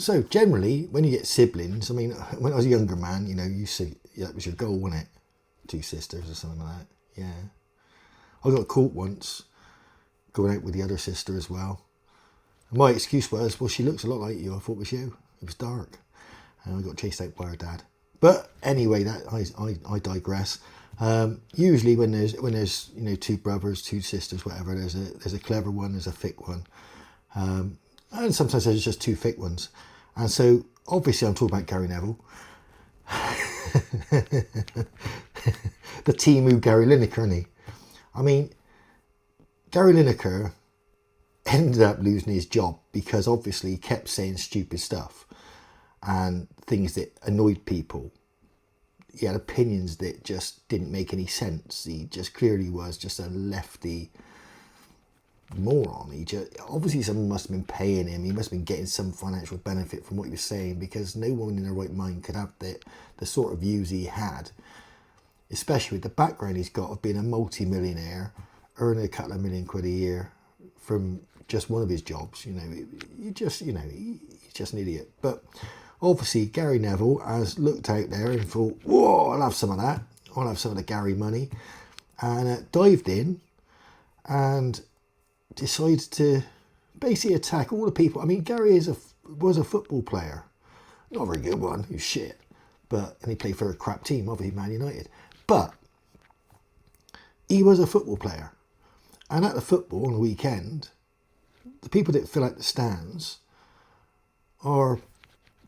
So generally, when you get siblings, I mean, when I was a younger man, you know, you see, yeah, that was your goal, wasn't it? 2 sisters or something like that. Yeah. I got caught once going out with the other sister as well. And my excuse was, well, she looks a lot like you. I thought it was you. It was dark. And I got chased out by her dad. But anyway, that I digress. Usually when there's you know 2 brothers, 2 sisters, whatever, there's a clever one, there's a thick one, and sometimes there's just 2 thick ones. And so obviously I'm talking about Gary Neville, the TEMU Gary Lineker, isn't he? I mean, Gary Lineker ended up losing his job because obviously he kept saying stupid stuff and things that annoyed people. He had opinions that just didn't make any sense. He just clearly was just a lefty moron. He just, obviously someone must have been paying him. He must have been getting some financial benefit from what he was saying, because no one in their right mind could have the sort of views he had, especially with the background he's got of being a multi-millionaire, earning a couple of £1 million a year from just one of his jobs. You know, he's just an idiot. But obviously, Gary Neville has looked out there and thought, whoa, I'll have some of that. I'll have some of the Gary money. And dived in and decided to basically attack all the people. I mean, Gary was a football player. Not a very good one, he was shit. And he played for a crap team, obviously Man United. But he was a football player. And at the football on the weekend, the people that fill out the stands are,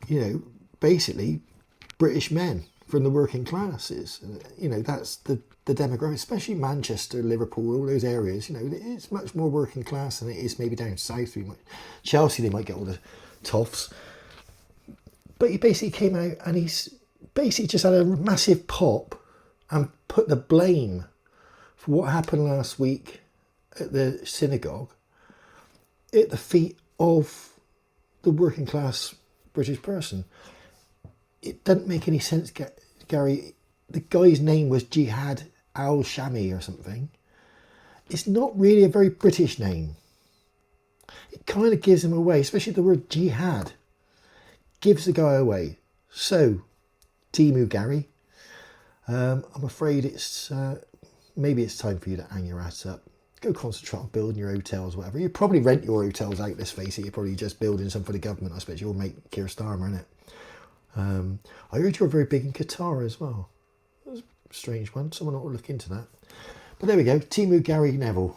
you know, basically British men from the working classes. You know, that's the demographic, especially Manchester, Liverpool, all those areas. You know, it's much more working class than it is maybe down south. Chelsea, they might get all the toffs. But he basically came out and he's basically just had a massive pop and put the blame for what happened last week at the synagogue at the feet of the working class British person. It doesn't make any sense, Gary. The guy's name was Jihad al-Shami or something. It's not really a very British name. It kind of gives him away, especially the word jihad gives the guy away. So, TEMU Gary, I'm afraid it's maybe it's time for you to hang your ass up. Go concentrate on building your hotels, whatever. You probably rent your hotels out, let's face it. You're probably just building some for the government. I expect you'll make Keir Starmer, innit? I heard you're very big in Qatar as well. That was a strange one. Someone ought to look into that. But there we go. TEMU Gary Neville.